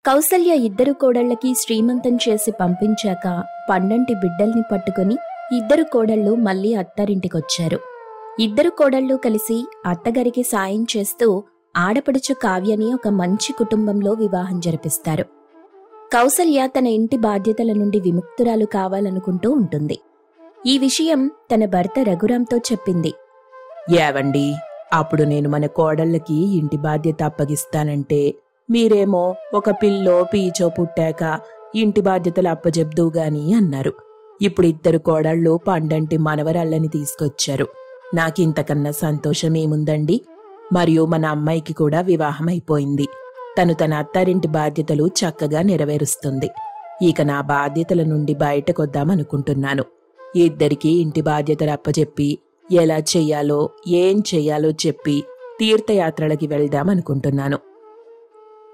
కౌసల్య ఇద్దరు కోడళ్లకి శ్రీమంతం చేసి పంపించాక పండంటి బిడ్డల్ని పట్టుకుని ఇద్దరు కోడళ్ళు మళ్లీ అత్తారింటికొచ్చారు. ఇద్దరు కోడళ్ళు కలిసి అత్తగారికి సాయం చేస్తూ ఆడపడుచు కావ్యని ఒక మంచి కుటుంబంలో వివాహం జరిపిస్తారు. కౌసల్య తన ఇంటి బాధ్యతల నుండి విముక్తురాలు కావాలనుకుంటూ ఉంటుంది. ఈ విషయం తన భర్త రఘురాంతో చెప్పింది. ఏవండి, అప్పుడు నేను మన కోడళ్ళకి ఇంటి బాధ్యత అప్పగిస్తానంటే మీరేమో ఒక పిల్లో పీచో పుట్టాక ఇంటి బాధ్యతలు అప్పజెప్దువుగాని అన్నారు. ఇప్పుడు ఇద్దరు కోడళ్ళు పండంటి మనవరాళ్ళని తీసుకొచ్చారు. నాకింతకన్నా సంతోషమేముందండి? మరియు మన అమ్మాయికి కూడా వివాహమైపోయింది. తను తన అత్తారింటి బాధ్యతలు చక్కగా నెరవేరుస్తుంది. ఇక నా బాధ్యతల నుండి బయటకొద్దామనుకుంటున్నాను. ఇద్దరికీ ఇంటి బాధ్యతలు అప్పచెప్పి ఎలా చెయ్యాలో ఏం చెయ్యాలో చెప్పి తీర్థయాత్రలకి వెళ్దామనుకుంటున్నాను.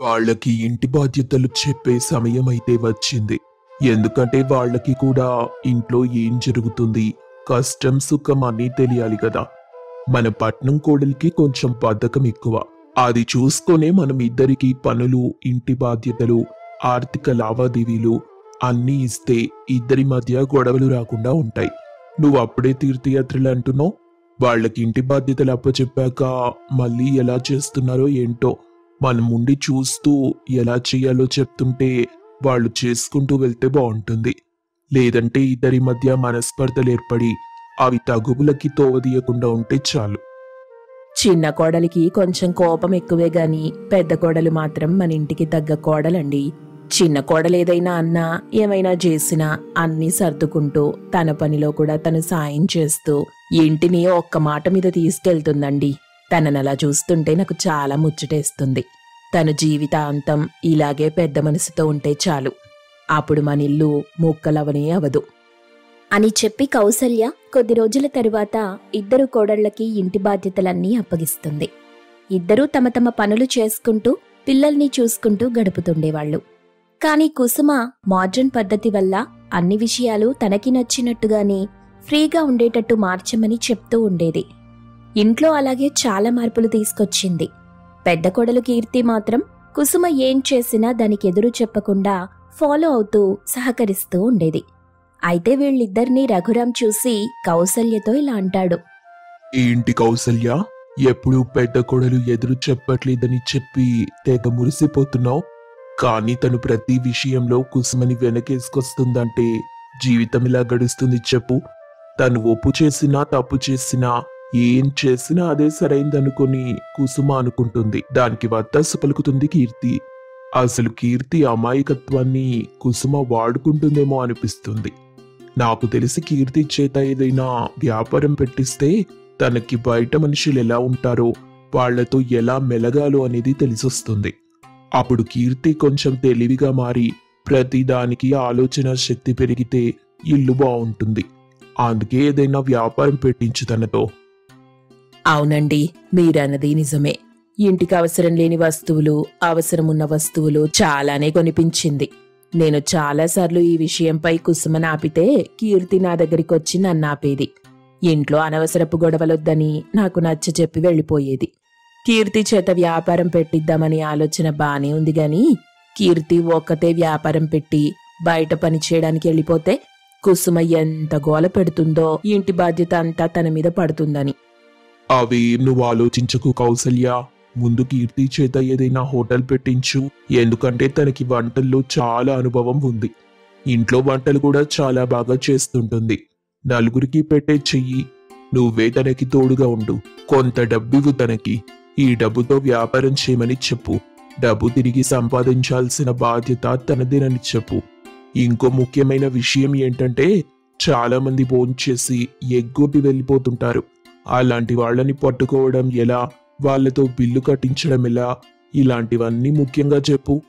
వాళ్ళకి ఇంటి బాధ్యతలు చెప్పే సమయం అయితే వచ్చింది. ఎందుకంటే వాళ్ళకి కూడా ఇంట్లో ఏం జరుగుతుంది, కష్టం సుఖం అన్నీ తెలియాలి కదా. మన పట్నం కోడలికి కొంచెం బద్ధకం ఎక్కువ. అది చూసుకొనే మనం ఇద్దరికి పనులు, ఇంటి బాధ్యతలు, ఆర్థిక లావాదేవీలు అన్నీ ఇస్తే ఇద్దరి మధ్య గొడవలు రాకుండా ఉంటాయి. నువ్వు అప్పుడే తీర్థయాత్రలు అంటున్నావు. వాళ్ళకి ఇంటి బాధ్యతలు అప్పచెప్పాక మళ్ళీ ఎలా చేస్తున్నారో ఏంటో మనం ఉండి చూస్తూ ఎలా చెయ్యాలో చెప్తుంటే వాళ్ళు చేసుకుంటూ వెళ్తే బాగుంటుంది. లేదంటే ఇద్దరి మధ్య మనస్పర్ధలు ఏర్పడి అవి తగువులకి తోవదీయకుండా ఉంటే చాలు. చిన్న కోడలికి కొంచెం కోపం ఎక్కువే గాని పెద్ద కోడలు మాత్రం మన ఇంటికి తగ్గ కోడలండి. చిన్న కోడలేదైనా అన్నా ఏమైనా చేసినా అన్నీ సర్దుకుంటూ తన పనిలో కూడా తను సాయం చేస్తూ ఇంటిని ఒక్క మాట మీద తీసుకెళ్తుందండి. తననలా చూస్తుంటే నాకు చాలా ముచ్చటేస్తుంది. తను జీవితాంతం ఇలాగే పెద్ద మనసుతో ఉంటే చాలు. అప్పుడు మన ఇల్లు ముక్కలవనే అవదు అని చెప్పి కౌసల్య కొద్ది రోజుల తరువాత ఇద్దరు కోడళ్లకి ఇంటి బాధ్యతలన్నీ అప్పగిస్తుంది. ఇద్దరూ తమ తమ పనులు చేసుకుంటూ పిల్లల్ని చూసుకుంటూ గడుపుతుండేవాళ్లు. కాని కుసుమ మోడ్రన్ పద్ధతి వల్ల అన్ని విషయాలు తనకి నచ్చినట్టుగానే ఫ్రీగా ఉండేటట్టు మార్చమని చెప్తూ ఉండేది. ఇంట్లో అలాగే చాలా మార్పులు తీసుకొచ్చింది. పెద్ద కోడలు కీర్తి మాత్రం కుసుమ ఏం చేసినా దానికి ఎదురు చెప్పకుండా ఫాలో అవుతూ సహకరిస్తూ ఉండేది. అయితే వీళ్ళిద్దరినీ రఘురాం చూసి కౌసల్యతో ఇలా అంటాడు. ఏంటి కౌసల్య, ఎప్పుడు పెద్ద కోడలు ఎదురు చెప్పట్లేదని చెప్పి తెగ మురిసిపోతున్నావు. కానీ తను ప్రతి విషయంలో కుసుమని వెనకేసుకొస్తుందంటే జీవితం ఇలా గడుస్తుంది చెప్పు. తను ఒప్పు చేసినా తప్పు చేసినా ఏం చేసినా అదే సరైందనుకొని కుసుమ అనుకుంటుంది. దానికి వత్తాసు పలుకుతుంది కీర్తి. అసలు కీర్తి అమాయకత్వాన్ని కుసుమ వాడుకుంటుందేమో అనిపిస్తుంది. నాకు తెలిసి కీర్తి చేత ఏదైనా వ్యాపారం పెట్టిస్తే తనకి బయట మనుషులు ఎలా ఉంటారో వాళ్లతో ఎలా మెలగాలో అనేది తెలిసొస్తుంది. అప్పుడు కీర్తి కొంచెం తెలివిగా మారి ప్రతిదానికి ఆలోచన శక్తి పెరిగితే ఇల్లు బాగుంటుంది. అందుకే ఏదైనా వ్యాపారం పెట్టించు తనతో. అవునండి, మీరన్నది నిజమే. ఇంటికి అవసరం లేని వస్తువులు, అవసరమున్న వస్తువులు చాలానే కొనిపించింది. నేను చాలాసార్లు ఈ విషయంపై కుసుమని ఆపితే కీర్తి నా దగ్గరికొచ్చి నన్నాపేది. ఇంట్లో అనవసరపు గొడవలొద్దని నాకు నచ్చ చెప్పి వెళ్ళిపోయేది. కీర్తి చేత వ్యాపారం పెట్టిద్దామని ఆలోచన బానే ఉంది గాని కీర్తి ఒక్కతే వ్యాపారం పెట్టి బయట పని చేయడానికి వెళ్ళిపోతే కుసుమ ఎంత గోల పెడుతుందో ఇంటి బాధ్యత అంతా తన మీద పడుతుందని. అవేం నువ్వు ఆలోచించకు కౌసల్య. ముందు కీర్తి చేత ఏదైనా హోటల్ పెట్టించు. ఎందుకంటే తనకి వంటల్లో చాలా అనుభవం ఉంది. ఇంట్లో వంటలు కూడా చాలా బాగా చేస్తుంటుంది. నలుగురికి పెట్టే చెయ్యి. నువ్వే తనకి తోడుగా ఉండు. కొంత డబ్బివ్వు తనకి. ఈ డబ్బుతో వ్యాపారం చేయమని చెప్పు. డబ్బు తిరిగి సంపాదించాల్సిన బాధ్యత తనదేనని చెప్పు. ఇంకో ముఖ్యమైన విషయం ఏంటంటే చాలా మంది భోంచేసి ఎగ్గొట్టి వెళ్ళిపోతుంటారు. అలాంటి వాళ్ళని పట్టుకోవడం ఎలా, వాళ్లతో బిల్లు కట్టించడం ఎలా, ఇలాంటివన్నీ ముఖ్యంగా చెప్పు.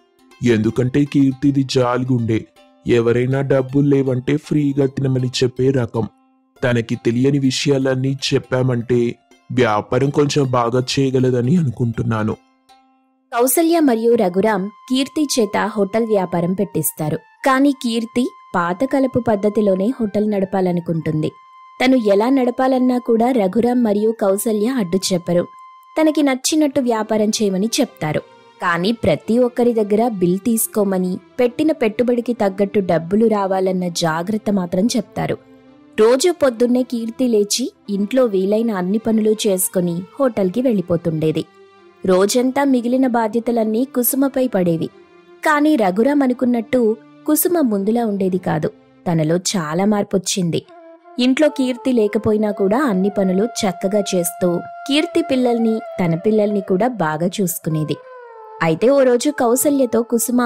ఎందుకంటే కీర్తిది జాలిగుండే. ఎవరైనా డబ్బులు లేవంటే ఫ్రీగా తినమని చెప్పే రకం. తనకి తెలియని విషయాలన్నీ చెప్పామంటే వ్యాపారం కొంచెం బాగా చేయగలదని అనుకుంటున్నాను. కౌసల్య మరియు రఘురాం కీర్తి చేత హోటల్ వ్యాపారం పెట్టిస్తారు. కాని కీర్తి పాతకాలపు పద్ధతిలోనే హోటల్ నడపాలనుకుంటుంది. తను ఎలా నడపాలన్నా కూడా రఘురాం మరియు కౌసల్య అడ్డు చెప్పరు. తనకి నచ్చినట్టు వ్యాపారం చేయమని చెప్తారు. కానీ ప్రతి ఒక్కరి దగ్గర బిల్ తీసుకోమని, పెట్టిన పెట్టుబడికి తగ్గట్టు డబ్బులు రావాలన్న జాగ్రత్త మాత్రం చెప్తారు. రోజు పొద్దున్నే కీర్తి లేచి ఇంట్లో వీలైన అన్ని పనులు చేసుకుని హోటల్కి వెళ్ళిపోతుండేది. రోజంతా మిగిలిన బాధ్యతలన్నీ కుసుమపై పడేవి. కానీ రఘురాం అనుకున్నట్టు కుసుమ ముందులా ఉండేది కాదు. తనలో చాలా మార్పొచ్చింది. ఇంట్లో కీర్తి లేకపోయినా కూడా అన్ని పనులు చక్కగా చేస్తూ కీర్తి పిల్లల్ని, తన పిల్లల్ని కూడా బాగా చూసుకునేది. అయితే ఓ రోజు కౌసల్యతో కుసుమ,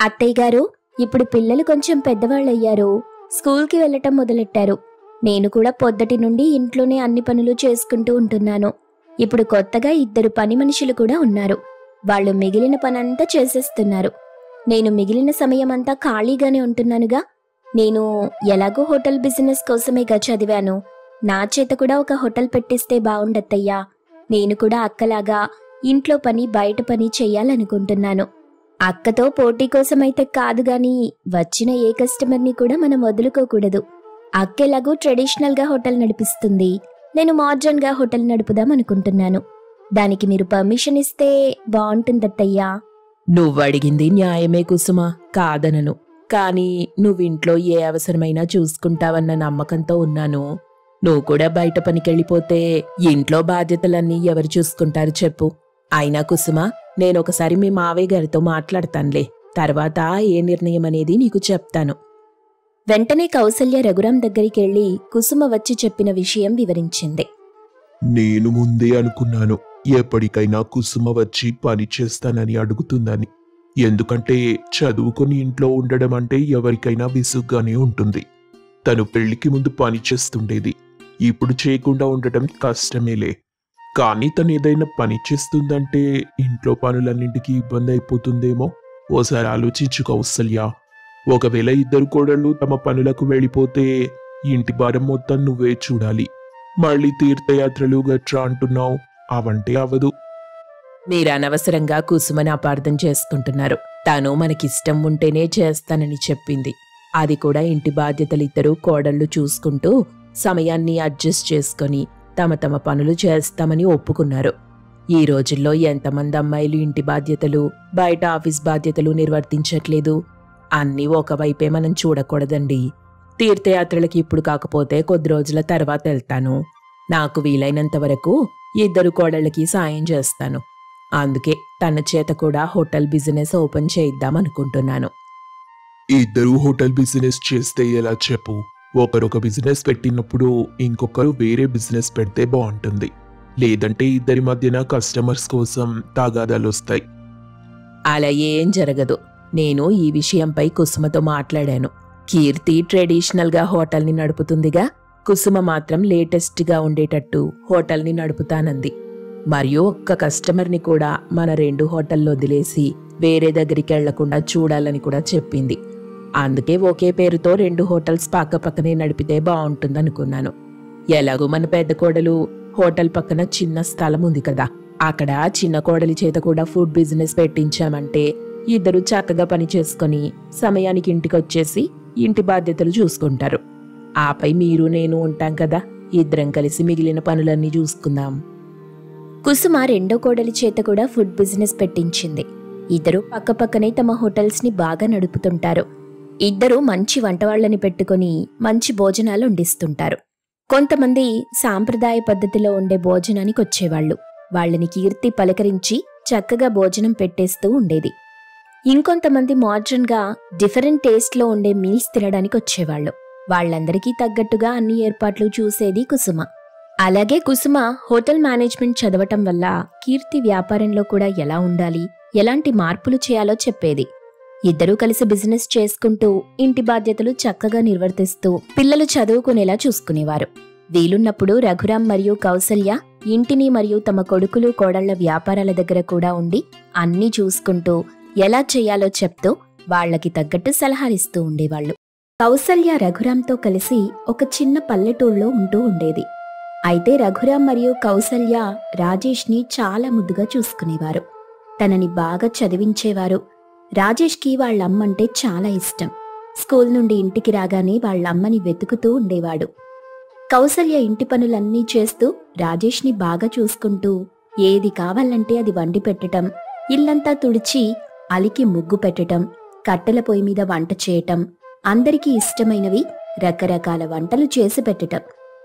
అత్తయ్య గారు, ఇప్పుడు పిల్లలు కొంచెం పెద్దవాళ్ళయ్యారు, స్కూల్కి వెళ్లటం మొదలెట్టారు. నేను కూడా పొద్దటి నుండి ఇంట్లోనే అన్ని పనులు చేసుకుంటూ ఉంటున్నాను. ఇప్పుడు కొత్తగా 2 పని మనుషులు కూడా ఉన్నారు. వాళ్ళు మిగిలిన పనంతా చేసేస్తున్నారు. నేను మిగిలిన సమయమంతా ఖాళీగానే ఉంటున్నానుగా. నేను ఎలాగో హోటల్ బిజినెస్ కోసమేగా చదివాను. నా చేత కూడా ఒక హోటల్ పెట్టిస్తే బావుండత్తయ్యా. నేను కూడా అక్కలాగా ఇంట్లో పని, బయట పని చెయ్యాలనుకుంటున్నాను. అక్కతో పోటీ కోసమైతే కాదుగాని వచ్చిన ఏ కస్టమర్ని కూడా మనం వదులుకోకూడదు. అక్కెలాగూ ట్రెడిషనల్గా హోటల్ నడిపిస్తుంది. నేను మోడ్రన్గా హోటల్ నడుపుదాం అనుకుంటున్నాను. దానికి మీరు పర్మిషన్ ఇస్తే బావుంటుందత్తయ్యా. నువ్వడిగింది న్యాయమే కుసుమ, కాదనను. కానీ నువ్వింట్లో ఏ అవసరమైనా చూసుకుంటావన్న నమ్మకంతో ఉన్నాను. నువ్వు కూడా బయట పనికెళ్ళిపోతే ఇంట్లో బాధ్యతలన్నీ ఎవరు చూసుకుంటారు చెప్పు? అయినా కుసుమ, నేనొకసారి మీ మావయ్య గారితో మాట్లాడతానులే. తర్వాత ఏ నిర్ణయం అనేది నీకు చెప్తాను. వెంటనే కౌసల్య రఘురాం దగ్గరికెళ్లి కుసుమ వచ్చి చెప్పిన విషయం వివరించింది. నేను ముందే అనుకున్నాను ఎప్పటికైనా కుసుమ వచ్చి పని చేస్తానని అడుగుతుందని. ఎందుకంటే చదువుకొని ఇంట్లో ఉండడం అంటే ఎవరికైనా విసుగ్గానే ఉంటుంది. తను పెళ్లికి ముందు పని చేస్తుండేది. ఇప్పుడు చేయకుండా ఉండటం కష్టమేలే. కానీ తను ఏదైనా పని చేస్తుందంటే ఇంట్లో పనులన్నింటికీ ఇబ్బంది అయిపోతుందేమో. ఓసారి ఆలోచించు కౌసల్య. ఒకవేళ 2 కోడళ్ళు తమ పనులకు వెళ్ళిపోతే ఇంటి భారం మొత్తం నువ్వే చూడాలి. మళ్ళీ తీర్థయాత్రలు గట్రా అంటున్నావు, అవంటే అవదు. మీరనవసరంగా కుసుమని అపార్థం చేసుకుంటున్నారు. తను మనకిష్టం ఉంటేనే చేస్తానని చెప్పింది. అది కూడా ఇంటి బాధ్యతలిద్దరూ కోడళ్ళు చూసుకుంటూ సమయాన్ని అడ్జస్ట్ చేసుకుని తమ తమ పనులు చేస్తామని ఒప్పుకున్నారు. ఈ రోజుల్లో ఎంతమంది అమ్మాయిలు ఇంటి బాధ్యతలు, బయట ఆఫీస్ బాధ్యతలు నిర్వర్తించట్లేదు? అన్నీ ఒకవైపే మనం చూడకూడదండి. తీర్థయాత్రలకి ఇప్పుడు కాకపోతే కొద్ది రోజుల తర్వాత వెళ్తాను. నాకు వీలైనంత వరకు 2 కోడళ్ళకి సాయం చేస్తాను. అందుకే తన చేత కూడా హోటల్ బిజినెస్ ఓపెన్ చేయిద్దామనుకుంటున్నాను. 2 హోటల్ బిజినెస్ చేస్తే ఎలా చెప్పు? ఒకరొక బిజినెస్ పెట్టినప్పుడు ఇంకొకరు వేరే బిజినెస్ పెడితే బాగుంటుంది. లేదంటే ఇద్దరి మధ్యన కస్టమర్స్ కోసం తగాదాలు వస్తాయి. అలా ఏం జరగదు. నేను ఈ విషయంపై కుసుమతో మాట్లాడాను. కీర్తి ట్రెడిషనల్గా హోటల్ని నడుపుతుందిగా, కుసుమ మాత్రం లేటెస్ట్గా ఉండేటట్టు హోటల్ని నడుపుతానంది. మరియు ఒక్క కస్టమర్ని కూడా మన 2 హోటల్లో వదిలేసి వేరే దగ్గరికి వెళ్లకుండా చూడాలని కూడా చెప్పింది. అందుకే ఒకే పేరుతో 2 హోటల్స్ పక్కపక్కనే నడిపితే బాగుంటుందనుకున్నాను. ఎలాగూ మన పెద్ద కోడలు హోటల్ పక్కన చిన్న స్థలం ఉంది కదా, అక్కడ చిన్న కోడలి చేత కూడా ఫుడ్ బిజినెస్ పెట్టించామంటే 2 చక్కగా పని చేసుకుని సమయానికి ఇంటికొచ్చేసి ఇంటి బాధ్యతలు చూసుకుంటారు. ఆపై మీరు నేను ఉంటాం కదా, 2 కలిసి మిగిలిన పనులన్నీ చూసుకుందాం. కుసుమ 2వ కోడలి చేత కూడా ఫుడ్ బిజినెస్ పెట్టించింది. 2 పక్కపక్కనే తమ హోటల్స్ని బాగా నడుపుతుంటారు. 2 మంచి వంటవాళ్లని పెట్టుకుని మంచి భోజనాలు వండిస్తుంటారు. కొంతమంది సాంప్రదాయ పద్ధతిలో ఉండే భోజనానికి వచ్చేవాళ్లు. వాళ్ళని కీర్తి పలకరించి చక్కగా భోజనం పెట్టేస్తూ ఉండేది. ఇంకొంతమంది మోడ్రన్గా డిఫరెంట్ టేస్ట్లో ఉండే మీల్స్ తినడానికి వచ్చేవాళ్లు. వాళ్లందరికీ తగ్గట్టుగా అన్ని ఏర్పాట్లు చూసేది కుసుమ. అలాగే కుసుమ హోటల్ మేనేజ్మెంట్ చదవటం వల్ల కీర్తి వ్యాపారంలో కూడా ఎలా ఉండాలి, ఎలాంటి మార్పులు చేయాలో చెప్పేది. 2 కలిసి బిజినెస్ చేసుకుంటూ ఇంటి బాధ్యతలు చక్కగా నిర్వర్తిస్తూ పిల్లలు చదువుకునేలా చూసుకునేవారు. వీలున్నప్పుడు రఘురాం మరియు కౌసల్య ఇంటిని మరియు తమ కొడుకులు కోడళ్ల వ్యాపారాల దగ్గర కూడా ఉండి అన్నీ చూసుకుంటూ ఎలా చెయ్యాలో చెప్తూ వాళ్లకి తగ్గట్టు సలహాలిస్తూ ఉండేవాళ్లు. కౌసల్య రఘురాంతో కలిసి ఒక చిన్న పల్లెటూళ్ళలో ఉంటూ ఉండేది. అయితే రఘురాం మరియు కౌసల్య రాజేష్ని చాలా ముద్దుగా చూసుకునేవారు. తనని బాగా చదివించేవారు. రాజేష్కి వాళ్ళమ్మంటే చాలా ఇష్టం. స్కూల్ నుండి ఇంటికి రాగానే వాళ్ళమ్మని వెతుకుతూ ఉండేవాడు. కౌసల్య ఇంటి పనులన్నీ చేస్తూ రాజేష్ని బాగా చూసుకుంటూ ఏది కావాలంటే అది వండి పెట్టటం, ఇల్లంతా తుడిచి అలికి ముగ్గు పెట్టటం, కట్టెల పొయ్యి మీద వంట చేయటం, అందరికీ ఇష్టమైనవి రకరకాల వంటలు చేసి పెట్టటం,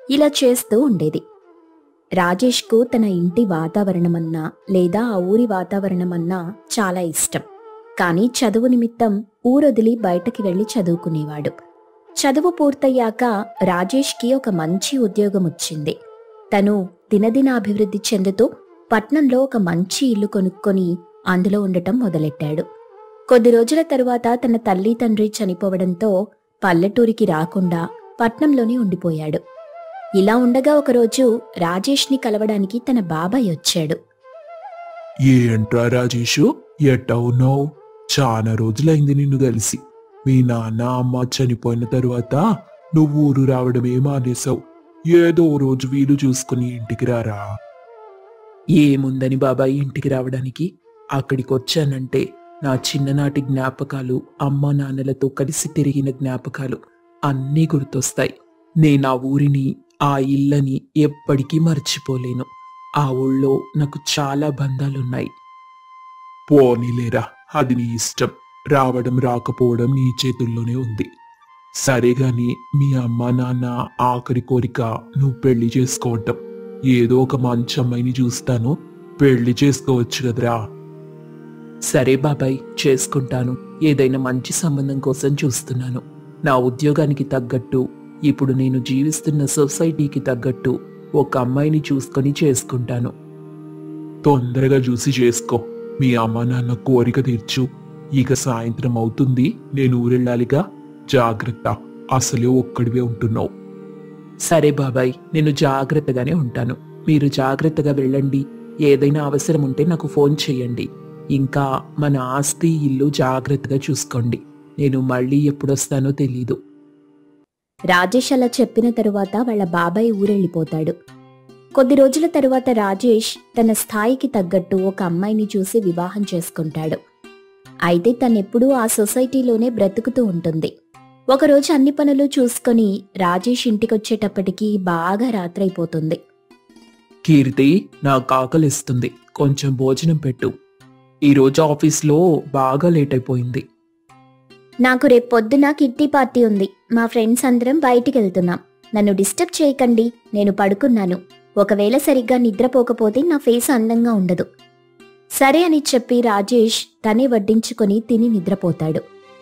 ఇలా చేస్తూ ఉండేది. రాజేష్కు తన ఇంటి వాతావరణమన్నా లేదా ఆ ఊరి వాతావరణమన్నా చాలా ఇష్టం. కానీ చదువు నిమిత్తం ఊరొదిలి బయటకి వెళ్లి చదువుకునేవాడు. చదువు పూర్తయ్యాక రాజేష్కి ఒక మంచి ఉద్యోగం వచ్చింది. తను దినదినాభివృద్ధి చెందుతూ పట్నంలో ఒక మంచి ఇల్లు కొనుక్కొని అందులో ఉండటం మొదలెట్టాడు. కొద్ది రోజుల తరువాత తన తల్లి తండ్రి చనిపోవడంతో పల్లెటూరికి రాకుండా పట్నంలోనే ఉండిపోయాడు. ఇలా ఉండగా ఒకరోజు రాజేష్ని కలవడానికి తన బాబాయ్ వచ్చాడు. ఏంట్రా రాజేషు, ఎట్టా ఉన్నావు? చాలా రోజులైంది నిన్ను కలిసి. మీ నాన్న అమ్మ చనిపోయిన తరువాత నువ్వు ఊరు రావడమే మానేశావు. ఏదో ఓ రోజు వీలు చూసుకుని ఇంటికి రారా. ఏముందని బాబాయ్ ఇంటికి రావడానికి? అక్కడికి వచ్చానంటే నా చిన్ననాటి జ్ఞాపకాలు, అమ్మా నాన్నలతో కలిసి తిరిగిన జ్ఞాపకాలు అన్నీ గుర్తొస్తాయి. నేను ఆ ఊరిని, ఆ ఇల్లని ఎప్పటికీ మర్చిపోలేను. ఆ ఊళ్ళో నాకు చాలా బంధాలున్నాయి. పోనీలేరా, అది నీ ఇష్టం. రావడం రాకపోవడం నీ చేతుల్లోనే ఉంది. సరేగాని మీ అమ్మా నాన్న ఆఖరి కోరిక నువ్వు పెళ్లి చేసుకోవటం. ఏదో ఒక మంచి అమ్మాయిని చూస్తాను, పెళ్లి చేసుకోవచ్చు కదరా. సరే బాబాయ్, చేసుకుంటాను. ఏదైనా మంచి సంబంధం కోసం చూస్తున్నాను. నా ఉద్యోగానికి తగ్గట్టు, ఇప్పుడు నేను జీవిస్తున్న సొసైటీకి తగ్గట్టు ఒక అమ్మాయిని చూసుకొని చేసుకుంటాను. తొందరగా చూసి చేసుకో. మీ అమ్మా నాన్న కోరిక తీర్చు. ఇక సాయంత్రం అవుతుంది, నేను ఊరెళ్ళాలిగా. జాగ్రత్త, అసలే ఒక్కడివే ఉంటున్నావు. సరే బాబాయ్, నేను జాగ్రత్తగానే ఉంటాను. మీరు జాగ్రత్తగా వెళ్ళండి. ఏదైనా అవసరం ఉంటే నాకు ఫోన్ చేయండి. ఇంకా మన ఆస్తి, ఇల్లు జాగ్రత్తగా చూసుకోండి. నేను మళ్ళీ ఎప్పుడొస్తానో తెలీదు. రాజేష్ అలా చెప్పిన తరువాత వాళ్ళ బాబాయ్ ఊరెళ్ళిపోతాడు. కొద్ది రోజుల తరువాత రాజేష్ తన స్థాయికి తగ్గట్టు ఒక అమ్మాయిని చూసి వివాహం చేసుకుంటాడు. అయితే తనెప్పుడూ ఆ సొసైటీలోనే బ్రతుకుతూ ఉంటుంది. ఒకరోజు అన్ని పనులు చూసుకొని రాజేష్ ఇంటికొచ్చేటప్పటికి బాగా రాత్రైపోతుంది. కీర్తి, నాకు ఆకలిస్తుంది, కొంచెం భోజనం పెట్టు. ఈరోజు ఆఫీస్లో బాగా లేట్ అయిపోయింది. నాకు రేపు పొద్దున కిట్టి పార్టీ ఉంది. మా ఫ్రెండ్స్ అందరం బయటికి వెళ్తున్నాం. నన్ను డిస్టర్బ్ చేయకండి, నేను పడుకున్నాను. ఒకవేళ సరిగ్గా నిద్రపోకపోతే నా ఫేస్ అందంగా ఉండదు. సరే అని చెప్పి రాజేష్ తనే వడ్డించుకొని తిని నిద్రపోతాడు.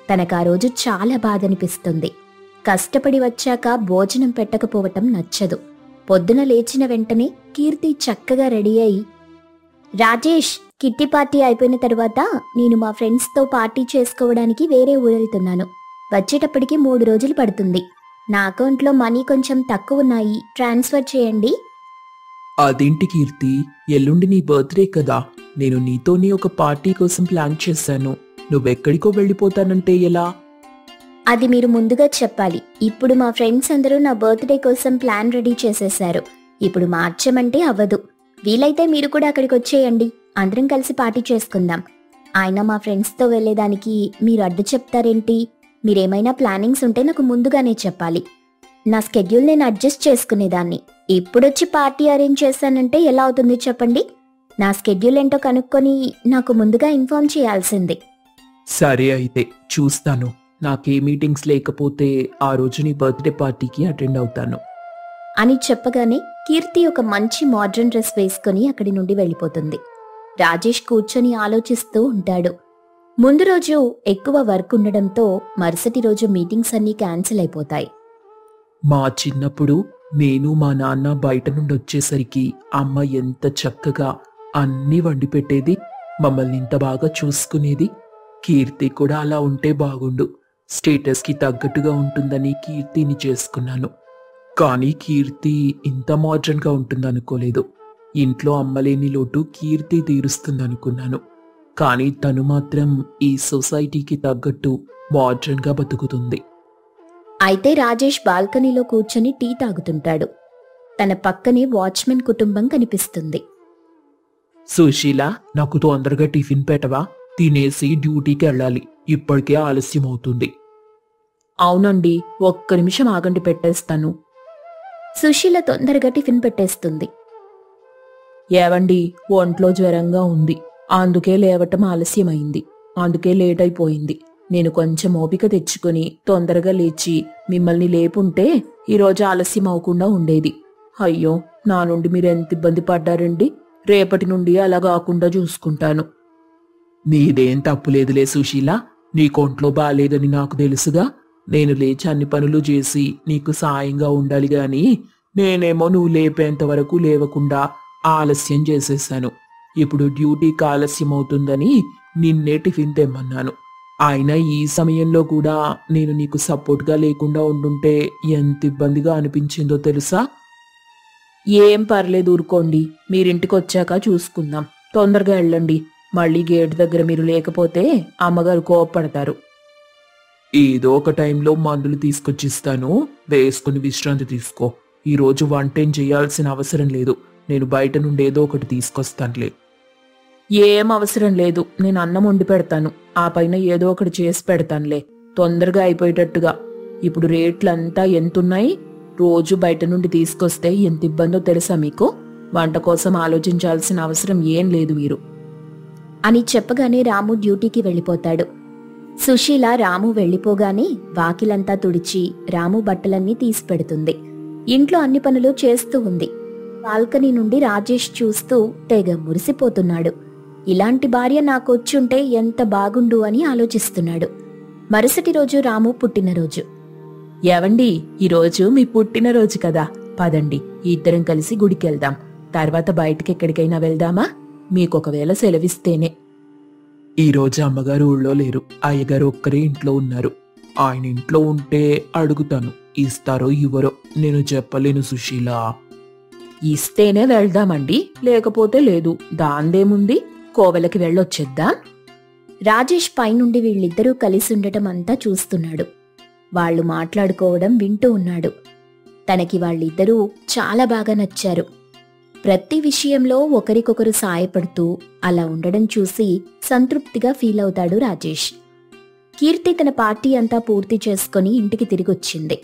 తనకా రోజు చాలా బాధనిపిస్తుంది. కష్టపడి వచ్చాక భోజనం పెట్టకపోవటం నచ్చదు. పొద్దున లేచిన వెంటనే కీర్తి చక్కగా రెడీ అయి, రాజేష్, కిట్టి పార్టీ అయిపోయిన తరువాత నేను మా ఫ్రెండ్స్తో పార్టీ చేసుకోవడానికి వేరే ఊరెళ్తున్నాను. వచ్చేటప్పటికి 3 రోజులు పడుతుంది. నా అకౌంట్లో మనీ కొంచెం తక్కువ ఉన్నాయి, ట్రాన్స్ఫర్ చేయండి. అదేంటి కీర్తి, ఎల్లుండి నీ బర్త్డే కదా. నేను నీతోనే ఒక పార్టీ కోసం ప్లాన్ చేశాను. నువ్వెక్కడికో వెళ్ళిపోతానంటే ఎలా? అది మీరు ముందుగా చెప్పాలి. ఇప్పుడు మా ఫ్రెండ్స్ అందరూ నా బర్త్డే కోసం ప్లాన్ రెడీ చేసేశారు. ఇప్పుడు మార్చమంటే అవ్వదు. వీలైతే మీరు కూడా అక్కడికి వచ్చేయండి. అందరం కలిసి పార్టీ చేసుకుందాం. ఆయన మా ఫ్రెండ్స్తో వెళ్లేదానికి మీరు అడ్డు చెప్తారేంటి? మీరేమైనా ప్లానింగ్స్ ఉంటే నాకు ముందుగానే చెప్పాలి. నా స్కెడ్యూల్ నేను అడ్జస్ట్ చేసుకునేదాన్ని. ఇప్పుడొచ్చి పార్టీ అరేంజ్ చేశానంటే ఎలా అవుతుంది చెప్పండి? నా స్కెడ్యూల్ ఏంటో కనుక్కొని నాకు ముందుగా ఇన్ఫార్మ్ చేయాల్సింది. సరే అయితే చూస్తాను. నాకే మీటింగ్స్ లేకపోతే ఆ రోజు నీ బర్త్డే పార్టీకి అటెండ్ అవుతాను అని చెప్పగానే కీర్తి ఒక మంచి మోడ్రన్ డ్రెస్ వేసుకుని అక్కడి నుండి వెళ్ళిపోతుంది. రాజేష్ కూర్చొని ఆలోచిస్తూ ఉంటాడు. ముందు రోజు ఎక్కువ వర్క్ ఉండడంతో మరుసటి రోజు మీటింగ్స్ అన్నీ క్యాన్సిల్ అయిపోతాయి. మా చిన్నప్పుడు నేను మా నాన్న బయట నుండి వచ్చేసరికి అమ్మ ఎంత చక్కగా అన్నీ వండి పెట్టేది, మమ్మల్ని ఇంత బాగా చూసుకునేది. కీర్తి కూడా అలా ఉంటే బాగుండు. స్టేటస్కి తగ్గట్టుగా ఉంటుందని కీర్తిని చేసుకున్నాను. కానీ కీర్తి ఇంత మోడ్రన్గా ఉంటుందనుకోలేదు. ఇంట్లో అమ్మలేని లోటు కీర్తి తీరుస్తుందనుకున్నాను. కానీ తను మాత్రం ఈ సొసైటీకి తగ్గట్టు మోడ్రన్గా బతుకుతుంది. అయితే రాజేష్ బాల్కనీలో కూర్చొని టీ తాగుతుంటాడు. తన పక్కనే వాచ్మెన్ కుటుంబం కనిపిస్తుంది. సుశీల, నాకు తొందరగా టిఫిన్ పెట్టవా? తినేసి డ్యూటీకి వెళ్ళాలి. ఇప్పటికే ఆలస్యం అవుతుంది. అవునండి, ఒక్క నిమిషం ఆగండి, పెట్టేస్తాను. సుశీల తొందరగా టిఫిన్ పెట్టేస్తుంది. ఏవండి, ఒంట్లో జ్వరంగా ఉంది. అందుకే లేవటం ఆలస్యమైంది. అందుకే లేట్ అయిపోయింది. నేను కొంచెం ఓపిక తెచ్చుకుని తొందరగా లేచి మిమ్మల్ని లేపుంటే ఈరోజు ఆలస్యం అవ్వకుండా ఉండేది. అయ్యో, నా నుండి మీరెంత ఇబ్బంది పడ్డారండి. రేపటి నుండి అలా కాకుండా చూసుకుంటాను. నీదేం తప్పులేదులే సుశీల. నీ కొంట్లో బాలేదని నాకు తెలుసుగా. నేను లేచి అన్ని పనులు చేసి నీకు సాయంగా ఉండాలి గాని నేనేమో నువ్వు లేపేంత వరకు లేవకుండా ఆలస్యం చేసేశాను. ఇప్పుడు డ్యూటీకి ఆలస్యం అవుతుందని నిన్నే టిఫిన్ తెమ్మన్నాను. అయినా ఈ సమయంలో కూడా నేను నీకు సపోర్ట్గా లేకుండా ఉండుంటే ఎంత ఇబ్బందిగా అనిపించిందో తెలుసా? ఏం పర్లేదు, ఊరుకోండి. మీరింటికి వచ్చాక చూసుకుందాం. తొందరగా వెళ్ళండి. మళ్ళీ గేట్ దగ్గర మీరు లేకపోతే అమ్మగారు కోపపడతారు. ఏదో ఒక టైంలో మందులు తీసుకొచ్చిస్తాను, వేసుకుని విశ్రాంతి తీసుకో. ఈరోజు వంటేం చేయాల్సిన అవసరం లేదు. నేను బయట నుండి ఏదో ఒకటి తీసుకొస్తానులే. ఏం అవసరం లేదు. నేను అన్నం వండి పెడతాను. ఆ పైన ఏదో ఒకటి చేసి పెడతానులే, తొందరగా అయిపోయేటట్టుగా. ఇప్పుడు రేట్లంతా ఎంతున్నాయి? రోజు బయట నుండి తీసుకొస్తే ఎంత ఇబ్బందో తెలుసా మీకు? వంట కోసం ఆలోచించాల్సిన అవసరం ఏం లేదు మీరు అని చెప్పగానే రాము డ్యూటీకి వెళ్ళిపోతాడు. సుశీల రాము వెళ్ళిపోగానే వాకిలంతా తుడిచి రాము బట్టలన్నీ తీసిపెడుతుంది. ఇంట్లో అన్ని పనులు చేస్తూ ఉంది. బాల్కనీ నుండి రాజేష్ చూస్తూ తెగ మురిసిపోతున్నాడు. ఇలాంటి భార్య నాకొచ్చుంటే ఎంత బాగుండు అని ఆలోచిస్తున్నాడు. మరుసటి రోజు రాము పుట్టినరోజు. ఏవండి, ఈరోజు మీ పుట్టినరోజు కదా, పదండి ఇద్దరం కలిసి గుడికెళ్దాం. తర్వాత బయటికెక్కడికైనా వెళ్దామా? మీకొకవేళ సెలవిస్తేనే. ఈరోజు అమ్మగారు ఊళ్ళో లేరు. అయ్యగారు ఒక్కరే ఇంట్లో ఉన్నారు. ఆయన ఇంట్లో ఉంటే అడుగుతాను, ఇస్తారో ఇవ్వరో నేను చెప్పలేను సుశీల. ఇస్తేనే వెళ్దామండి, లేకపోతే లేదు. దాందేముంది, కోవెలకి వెళ్ళొచ్చేద్దాం. రాజేష్ పైనుండి వీళ్ళిద్దరూ కలిసి ఉండటం అంతా చూస్తున్నాడు. వాళ్లు మాట్లాడుకోవడం వింటూ ఉన్నాడు. తనకి వాళ్ళిద్దరూ చాలా బాగా నచ్చారు. ప్రతి విషయంలో ఒకరికొకరు సాయపడుతూ అలా ఉండడం చూసి సంతృప్తిగా ఫీల్ అవుతాడు రాజేష్. కీర్తి తన పార్టీ అంతా పూర్తి చేసుకుని ఇంటికి తిరిగొచ్చింది.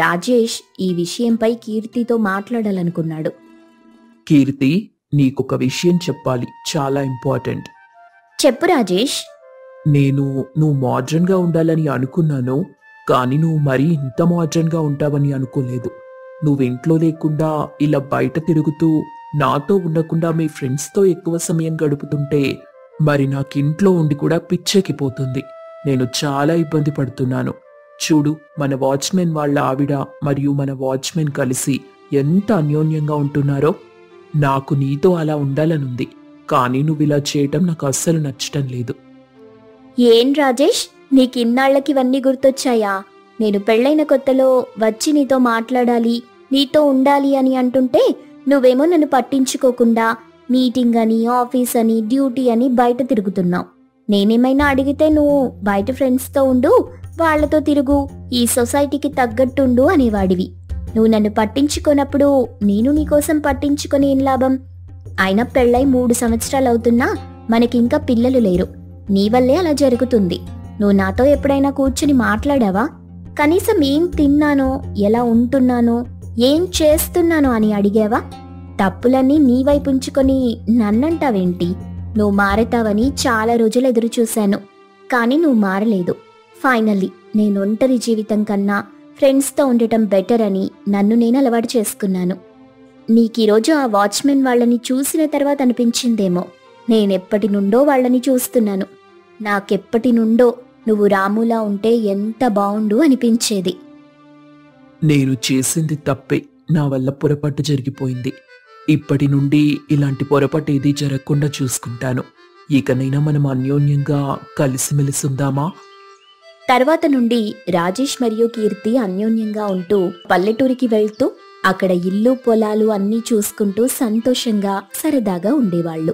రాజేష్ ఈ విషయంపై కీర్తితో మాట్లాడాలనుకున్నాడు. కీర్తి, నీకొక విషయం చెప్పాలి, చాలా ఇంపార్టెంట్. చెప్పు రాజేష్. నువ్వు మోడ్రన్ గా ఉండాలని అనుకున్నాను, కానీ నువ్వు మరీ ఇంత మోడ్రన్ గా ఉంటావని అనుకోలేదు. నువ్వింట్లో లేకుండా ఇలా బయట తిరుగుతూ నాతో ఉండకుండా మీ ఫ్రెండ్స్తో ఎక్కువ సమయం గడుపుతుంటే మరి నాకింట్లో ఉండి కూడా పిచ్చెక్కిపోతుంది. నేను చాలా ఇబ్బంది పడుతున్నాను. చూడు, మన వాచ్మెన్ వాళ్ళ ఆవిడ మరియు మన వాచ్మెన్ కలిసి ఎంత అన్యోన్యంగా ఉంటున్నారో. నాకు నీతో అలా ఉండాలనుంది, కానీ నువ్విలా చేయటం నాకు అస్సలు నచ్చటం లేదు. ఏం రాజేష్, నీకిన్నాళ్లకి ఇవన్నీ గుర్తొచ్చాయా? నేను పెళ్లైన కొత్తలో వచ్చి నీతో మాట్లాడాలి, నీతో ఉండాలి అని అంటుంటే నువ్వేమో నన్ను పట్టించుకోకుండా మీటింగ్ అని, ఆఫీస్ అని, డ్యూటీ అని బయట తిరుగుతున్నావు. నేనేమైనా అడిగితే నువ్వు బయట ఫ్రెండ్స్తో ఉండు, వాళ్లతో తిరుగు, ఈ సొసైటీకి తగ్గట్టుండు అనేవాడివి. నువ్వు నన్ను పట్టించుకోనప్పుడు నేను నీకోసం పట్టించుకొని ఏం లాభం? అయినా పెళ్ళై 3 సంవత్సరాలవుతున్నా మనకింకా పిల్లలు లేరు. నీ వల్లే అలా జరుగుతుంది. నువ్వు నాతో ఎప్పుడైనా కూర్చుని మాట్లాడావా? కనీసం ఏం తిన్నానో, ఎలా ఉంటున్నానో, ఏం చేస్తున్నానో అని అడిగావా? తప్పులన్నీ నీ వైపు ఉంచుకొని నన్నంటావేంటి? నువ్వు మారతావని చాలా రోజులు ఎదురు చూశాను, కానీ నువ్వు మారలేదు. ఫైనల్లీ నేను ఒంటరి జీవితం కన్నా ఫ్రెండ్స్తో ఉండటం బెటర్ అని నన్ను నేను అలవాటు చేసుకున్నాను. నీకీరోజు ఆ వాచ్మెన్ వాళ్ళని చూసిన తర్వాత అనిపించిందేమో, నేనెప్పటి నుండో వాళ్ళని చూస్తున్నాను. నాకెప్పటి నుండో నువ్వు రాములా ఉంటే ఎంత బావుండు అనిపించేది. నేను చేసింది తప్పే, నా వల్ల పొరపాటు జరిగిపోయింది. ఇప్పటి నుండి ఇలాంటి పొరపాటు ఏదీ జరగకుండా చూసుకుంటాను. ఇకనైనా మనం అన్యోన్యంగా కలిసిమెలిసి ఉందామా? తర్వాత నుండి రాజేష్ మరియు కీర్తి అన్యోన్యంగా ఉంటూ పల్లెటూరికి వెళ్తూ అక్కడ ఇల్లు పొలాలు అన్నీ చూసుకుంటూ సంతోషంగా సరదాగా ఉండేవాళ్లు.